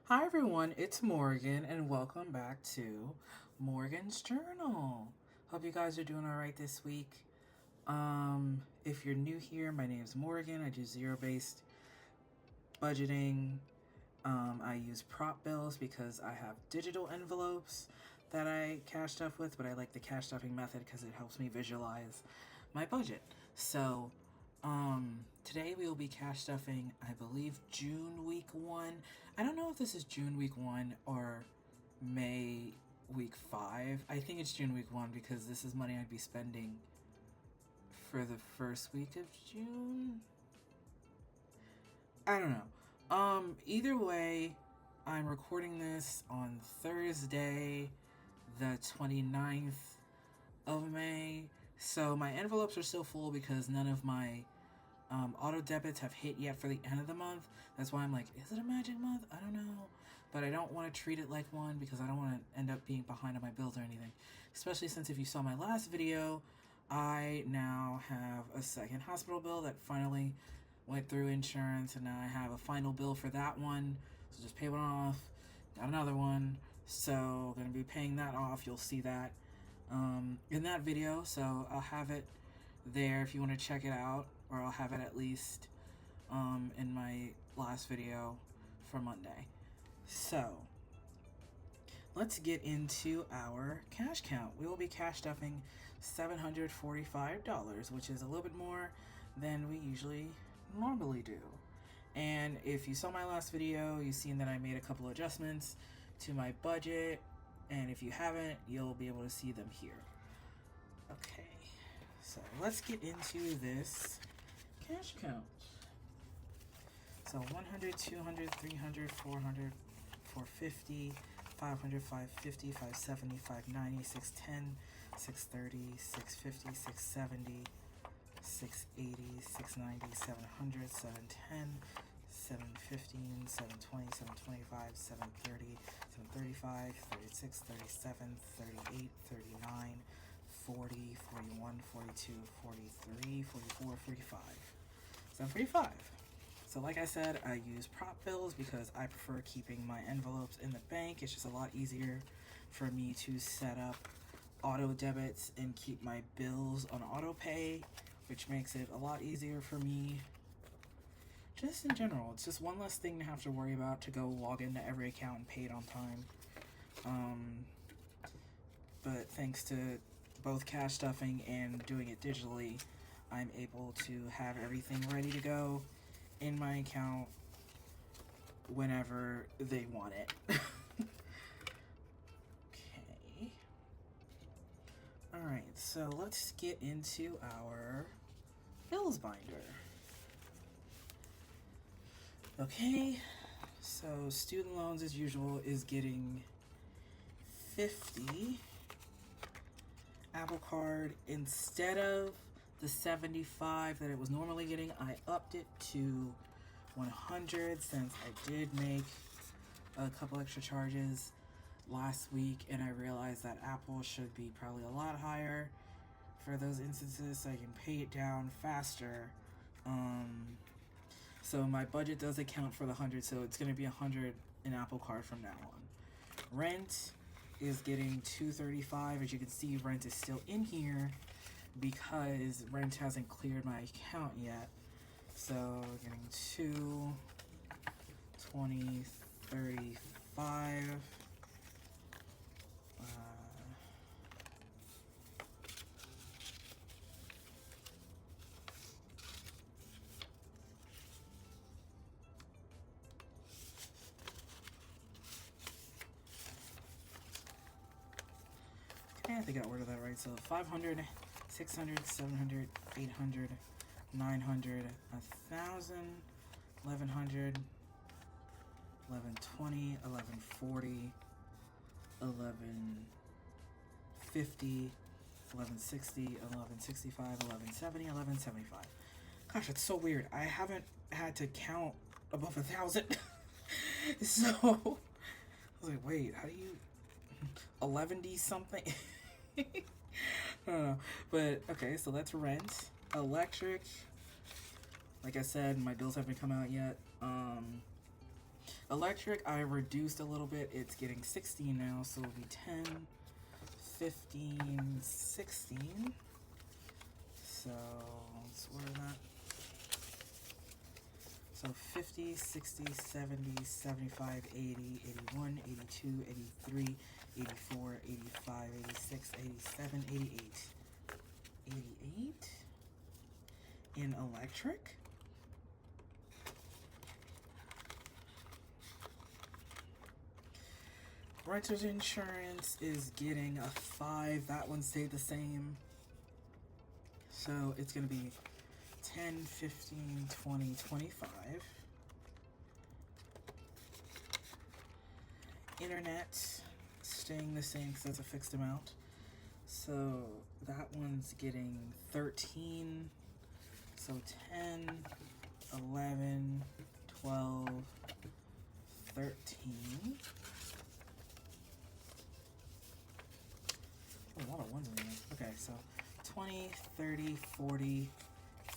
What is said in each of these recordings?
Hi everyone, it's Morgan and welcome back to Morgan's Journal. Hope you guys are doing all right this week. If you're new here, my name is Morgan. I do zero-based budgeting. I use prop bills because I have digital envelopes that I cash stuff with, but I like the cash stuffing method because it helps me visualize my budget. So, today we will be cash stuffing, I believe, June week 1. I don't know if this is June week 1 or May week 5. I think it's June week 1 because this is money I'd be spending for the first week of June. I don't know. Either way, I'm recording this on Thursday, the 29th of May. So my envelopes are still full because none of my auto debits have hit yet for the end of the month. That's why I'm like, is it a magic month? I don't know. But I don't want to treat it like one because I don't want to end up being behind on my bills or anything. Especially since if you saw my last video, I now have a second hospital bill that finally went through insurance, and now I have a final bill for that one. So just pay one off, got another one. So gonna be paying that off. You'll see that in that video. So I'll have it there if you want to check it out, or I'll have it at least in my last video for Monday. So let's get into our cash count. We will be cash stuffing $745, which is a little bit more than we usually normally do. And if you saw my last video, you've seen that I made a couple adjustments to my budget, and if you haven't, you'll be able to see them here. Okay, so let's get into this cash count. So 100, 200, 300, 400, 450, 500, 550, 570, 590, 610, 630, 650, 670, 680, 690, 700, 710, 715, 720, 725, 730, 735, 36, 37, 38, 39, 40, 41, 42, 43, 44, 45. 745. So like I said, I use prop bills because I prefer keeping my envelopes in the bank. It's just a lot easier for me to set up auto debits and keep my bills on auto pay, which makes it a lot easier for me. Just in general, it's just one less thing to have to worry about to go log into every account and pay it on time. But thanks to both cash stuffing and doing it digitally, I'm able to have everything ready to go in my account whenever they want it. Okay. Alright, so let's get into our bills binder. Okay, so student loans as usual is getting 50. Apple Card, instead of the 75 that it was normally getting, I upped it to 100 since I did make a couple extra charges last week, and I realized that Apple should be probably a lot higher for those instances so I can pay it down faster. So my budget does account for the 100, so it's going to be 100 in Apple Card from now on. Rent is getting $235. As you can see, rent is still in here because rent hasn't cleared my account yet. So getting 2, 20, 35. I think I ordered that right. So 500, 600, 700, 800, 900, 1,000, 1,100, 1120, 1140, 1150, 1160, 1165, 1170, 1175. Gosh, it's so weird. I haven't had to count above 1,000. So I was like, wait, how do you 11D something? I don't know. But okay, so that's rent. Electric. Like I said, my bills haven't come out yet. Electric, I reduced a little bit. It's getting 16 now, so it'll be 10, 15, 16. So let's order that. So 50, 60, 70, 75, 80, 81, 82, 83, 84, 85, 86, 87, 88. 88 in electric. Renter's insurance is getting a 5. That one stayed the same. So it's going to be 10, 15, 20, 25. Internet staying the same because that's a fixed amount. So that one's getting 13. So 10, 11, 12, 13. A lot of ones in there. Okay, so 20, 30, 40,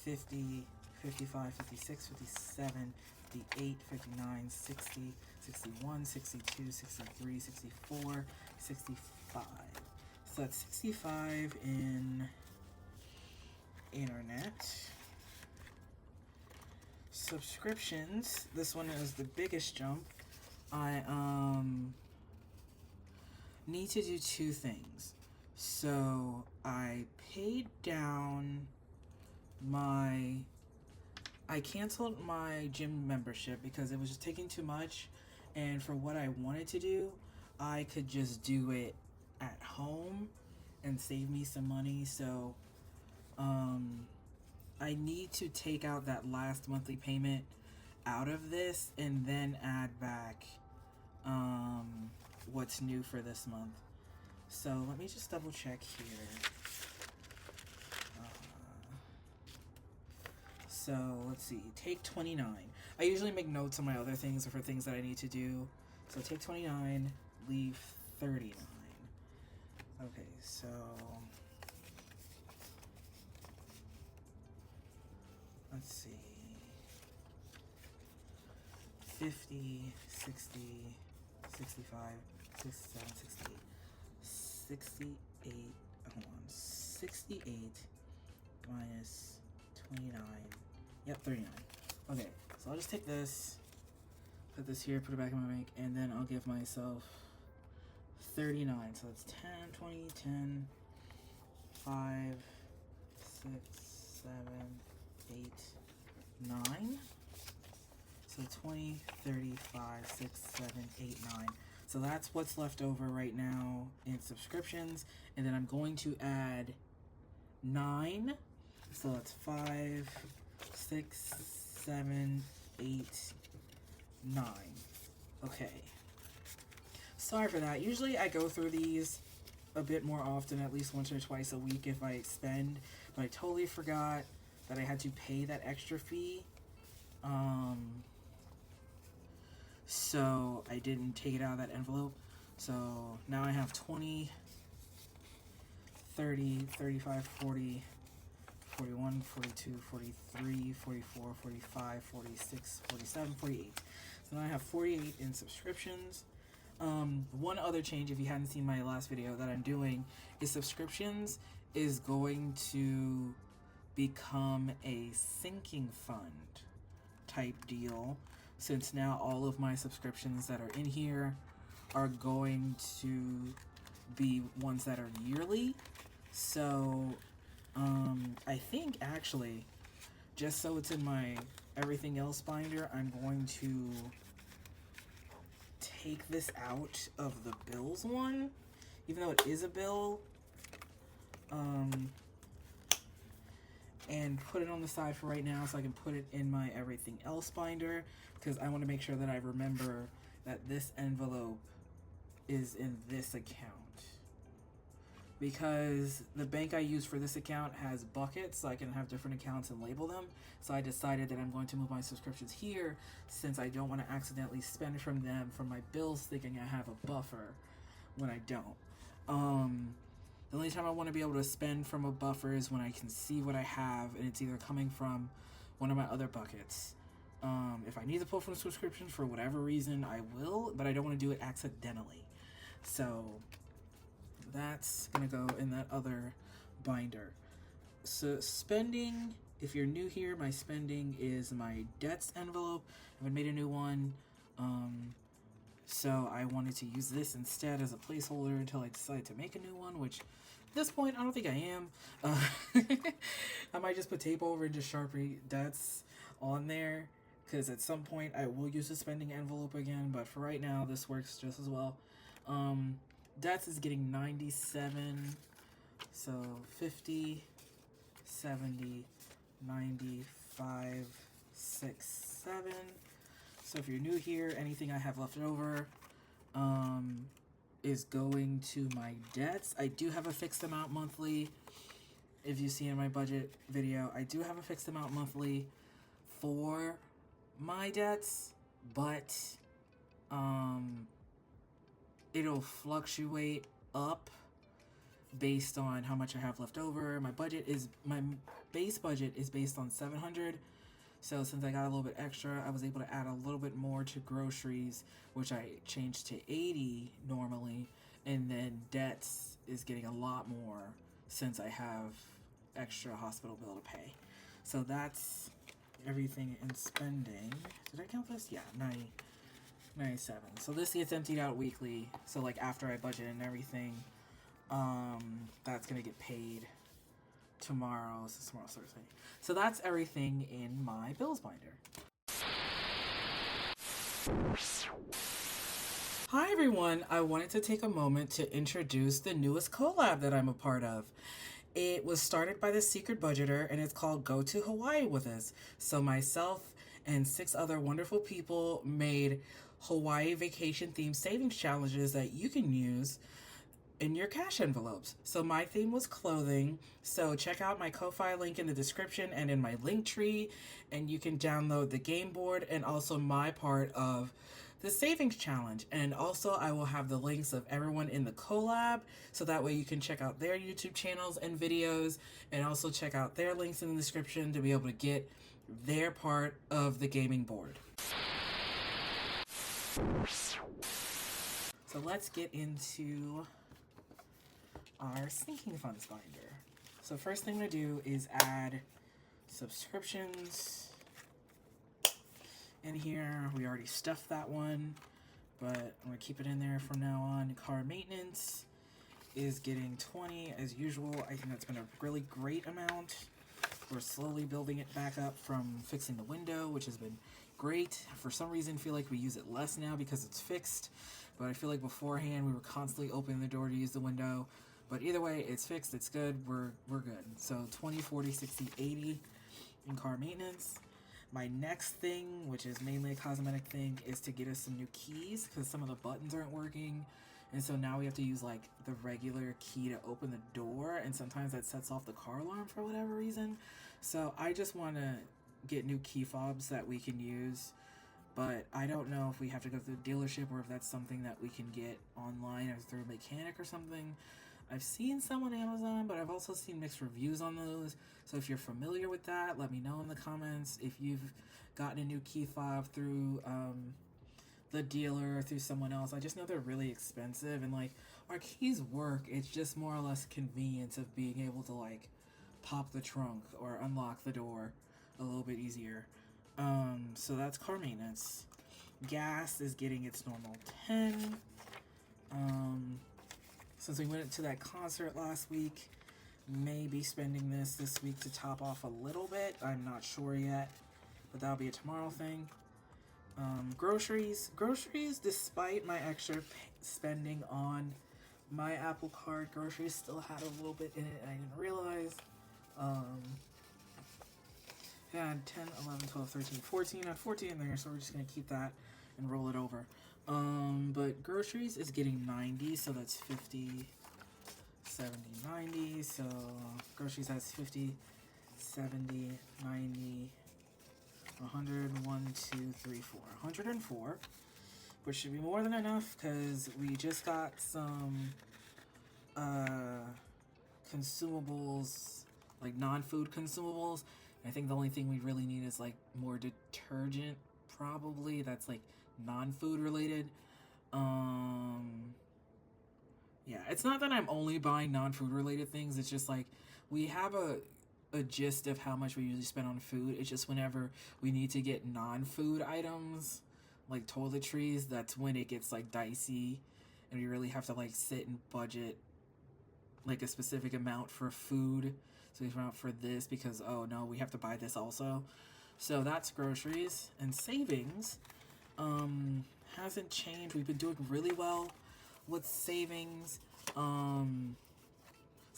50, 55, 56, 57, 58, 59, 60, 61, 62, 63, 64, 65. So that's 65 in internet. Subscriptions, this one is the biggest jump. I need to do two things. So I paid down I canceled my gym membership because it was just taking too much, and for what I wanted to do, I could just do it at home and save me some money. So I need to take out that last monthly payment out of this and then add back what's new for this month. So let me just double check here. So let's see, take 29. I usually make notes on my other things or for things that I need to do. So take 29, leave 39. Okay, so let's see. 50, 60, 65, 67, 68. 68, hold on, 68 minus 29, yep, 39. Okay, so I'll just take this, put this here, put it back in my bank, and then I'll give myself 39. So it's 10, 20, 10, 5, 6, 7, 8, 9. So 20, 35, 6, 7, 8, 9. So that's what's left over right now in subscriptions. And then I'm going to add 9. So that's 5, 6, 7, 8, 9. Okay. Sorry for that. Usually I go through these a bit more often, at least once or twice a week if I spend. But I totally forgot that I had to pay that extra fee. So I didn't take it out of that envelope. So now I have 20, 30, 35, 40, 41, 42, 43, 44, 45, 46, 47, 48. So now I have 48 in subscriptions. One other change, if you hadn't seen my last video, that I'm doing is subscriptions is going to become a sinking fund type deal, since now all of my subscriptions that are in here are going to be ones that are yearly. So I think actually, just so it's in my everything else binder, I'm going to take this out of the bills one, even though it is a bill, and put it on the side for right now so I can put it in my everything else binder, because I want to make sure that I remember that this envelope is in this account, because the bank I use for this account has buckets so I can have different accounts and label them. So I decided that I'm going to move my subscriptions here, since I don't want to accidentally spend from them from my bills thinking I have a buffer when I don't. The only time I want to be able to spend from a buffer is when I can see what I have and it's either coming from one of my other buckets. If I need to pull from subscriptions for whatever reason, I will, but I don't want to do it accidentally. So that's gonna go in that other binder. So spending, if you're new here, my spending is my debts envelope. I haven't made a new one. So I wanted to use this instead as a placeholder until I decide to make a new one, which at this point, I don't think I am. I might just put tape over and just Sharpie debts on there, because at some point I will use the spending envelope again, but for right now, this works just as well. Debts is getting 97, so 50, 70, 95, 6, 7. So if you're new here, anything I have left over is going to my debts. I do have a fixed amount monthly. If you see in my budget video, I do have a fixed amount monthly for my debts, but it'll fluctuate up based on how much I have left over. My base budget is based on 700. So since I got a little bit extra, I was able to add a little bit more to groceries, which I changed to 80 normally, and then debts is getting a lot more since I have extra hospital bill to pay. So that's everything in spending. Did I count this? Yeah, 97. So this gets emptied out weekly. So like after I budget and everything, that's gonna get paid tomorrow. So tomorrow's Thursday. So that's everything in my bills binder. Hi everyone, I wanted to take a moment to introduce the newest collab that I'm a part of. It was started by the Secret Budgeter and it's called Go to Hawaii with Us. So myself and 6 other wonderful people made Hawaii vacation themed savings challenges that you can use in your cash envelopes. So my theme was clothing. So check out my Ko-Fi link in the description and in my link tree, and you can download the game board and also my part of the savings challenge. And also I will have the links of everyone in the collab, so that way you can check out their YouTube channels and videos, and also check out their links in the description to be able to get their part of the gaming board. So let's get into our sinking funds binder. So first thing to do is add subscriptions. In here, we already stuffed that one, but I'm gonna keep it in there from now on. Car maintenance is getting 20 as usual. I think that's been a really great amount. We're slowly building it back up from fixing the window, which has been great. For some reason, I feel like we use it less now because it's fixed, but I feel like beforehand we were constantly opening the door to use the window. But either way, it's fixed, it's good, we're good. So 20, 40, 60, 80 in car maintenance. My next thing, which is mainly a cosmetic thing, is to get us some new keys, because some of the buttons aren't working. And so now we have to use like the regular key to open the door, and sometimes that sets off the car alarm for whatever reason. So I just want to get new key fobs that we can use, but I don't know if we have to go through the dealership or if that's something that we can get online or through a mechanic or something. I've seen some on Amazon, but I've also seen mixed reviews on those. So if you're familiar with that, let me know in the comments. If you've gotten a new key fob through the dealer or through someone else, I just know they're really expensive, and like our keys work. It's just more or less convenience of being able to like pop the trunk or unlock the door a little bit easier. So that's car maintenance. Gas is getting its normal 10. Since we went to that concert last week, maybe spending this week to top off a little bit. I'm not sure yet, but that'll be a tomorrow thing. Groceries, despite my extra spending on my Apple Card, groceries still had a little bit in it and I didn't realize. Yeah, 10, 11, 12, 13, 14. I have 14 in there, so we're just going to keep that and roll it over. But groceries is getting 90, so that's 50, 70, 90. So groceries has 50, 70, 90, 100, 1, 2, 3, 4. 104, which should be more than enough because we just got some consumables, like non-food consumables, I think the only thing we really need is like more detergent, probably, that's like non-food related. Yeah, it's not that I'm only buying non-food related things. It's just like we have a gist of how much we usually spend on food. It's just whenever we need to get non-food items like toiletries, that's when it gets like dicey, and we really have to like sit and budget like a specific amount for food. So we amount for this because, oh no, we have to buy this also. So that's groceries. And savings hasn't changed. We've been doing really well with savings. So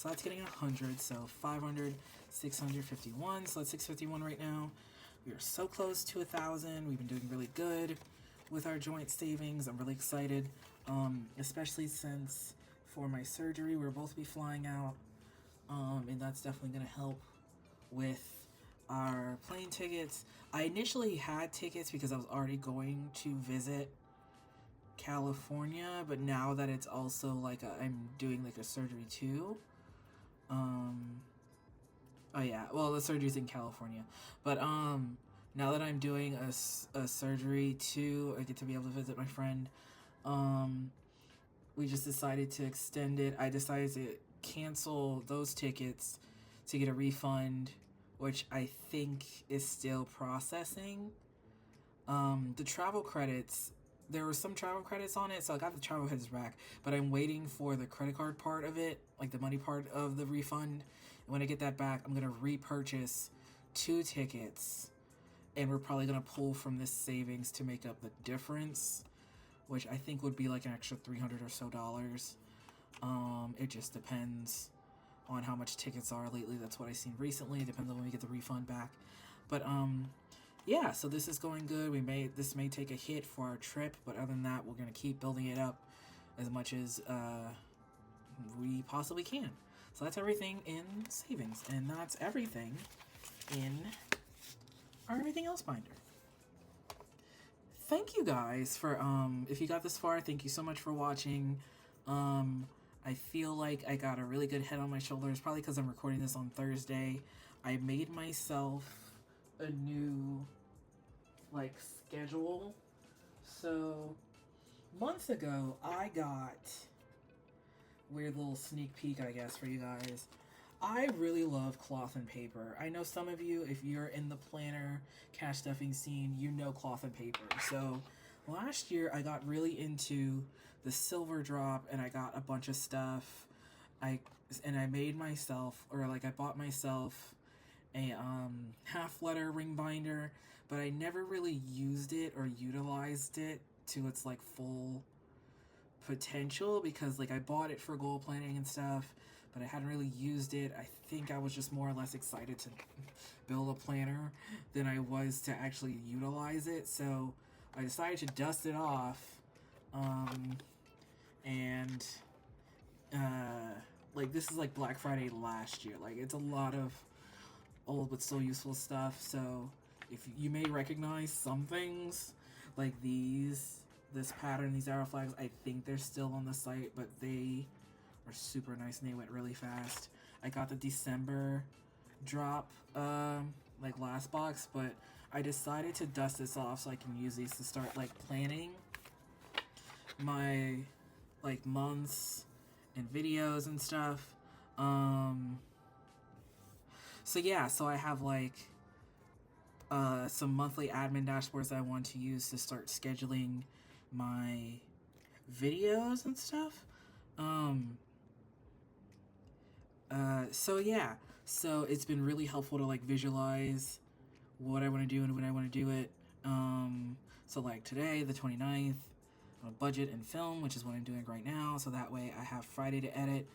that's getting 100. So 500, 651. So that's 651 right now. We are so close to 1,000. We've been doing really good with our joint savings. I'm really excited, especially since for my surgery we're both be flying out, and that's definitely going to help with our plane tickets. I initially had tickets because I was already going to visit California, but now that it's also like I'm doing like a surgery too. Oh yeah, well the surgery's in California, but now that I'm doing a surgery too, I get to be able to visit my friend. We just decided to extend it. I decided to cancel those tickets to get a refund, which I think is still processing. The travel credits, there were some travel credits on it, so I got the travel credits back, but I'm waiting for the credit card part of it, like the money part of the refund. And when I get that back, I'm gonna repurchase 2 tickets, and we're probably gonna pull from this savings to make up the difference, which I think would be like an extra $300 or so. It just depends on how much tickets are lately. That's what I've seen recently. It depends on when we get the refund back. But yeah, so this is going good. This may take a hit for our trip, but other than that, we're gonna keep building it up as much as we possibly can. So that's everything in savings, and that's everything in our everything else binder. Thank you guys for if you got this far, thank you so much for watching. I feel like I got a really good head on my shoulders, probably because I'm recording this on Thursday. I made myself a new like schedule. So months ago I got, weird little sneak peek I guess for you guys, I really love cloth and paper. I know some of you, if you're in the planner cash stuffing scene, you know cloth and paper. So last year I got really into the silver drop, and I got a bunch of stuff. I made myself, or like I bought myself a half letter ring binder, but I never really used it or utilized it to its like full potential, because like I bought it for goal planning and stuff, but I hadn't really used it. I think I was just more or less excited to build a planner than I was to actually utilize it. So I decided to dust it off, and like this is like Black Friday last year. Like it's a lot of old but still useful stuff. So if you may recognize some things like this pattern, these arrow flags, I think they're still on the site, but they are super nice and they went really fast. I got the December drop like last box, but I decided to dust this off so I can use these to start like planning my like months and videos and stuff. So yeah, so I have like some monthly admin dashboards that I want to use to start scheduling my videos and stuff. So yeah, so it's been really helpful to like visualize what I want to do and when I want to do it. So like today, the 29th, on budget and film, which is what I'm doing right now. So that way I have Friday to edit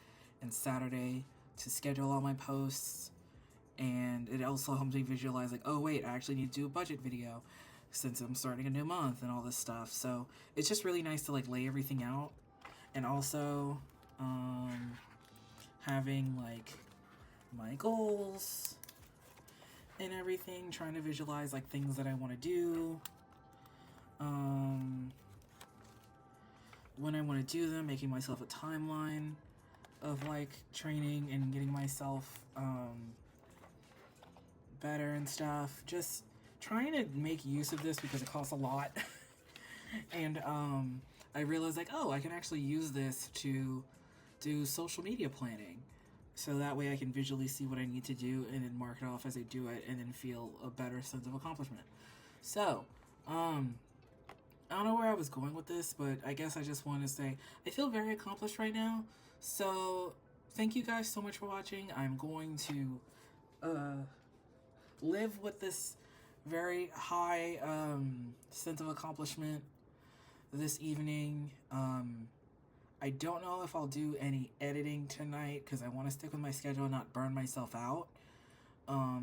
and Saturday to schedule all my posts. And it also helps me visualize like, oh wait, I actually need to do a budget video since I'm starting a new month and all this stuff. So it's just really nice to like lay everything out. And also having like my goals and everything, trying to visualize like things that I want to do, when I want to do them, making myself a timeline of like training and getting myself better and stuff. Just trying to make use of this because it costs a lot. And I realized like, oh, I can actually use this to do social media planning. So that way I can visually see what I need to do and then mark it off as I do it and then feel a better sense of accomplishment. So, I don't know where I was going with this, but I guess I just want to say I feel very accomplished right now. So thank you guys so much for watching. I'm going to live with this very high sense of accomplishment this evening. I don't know if I'll do any editing tonight because I want to stick with my schedule and not burn myself out,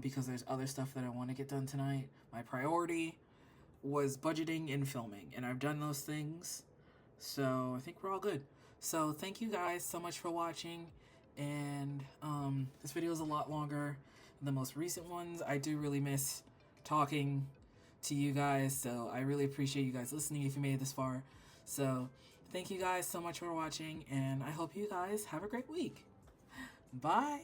because there's other stuff that I want to get done tonight. My priority was budgeting and filming, and I've done those things, so I think we're all good. So thank you guys so much for watching, and this video is a lot longer than the most recent ones. I do really miss talking to you guys, so I really appreciate you guys listening if you made it this far. So thank you guys so much for watching, and I hope you guys have a great week. Bye!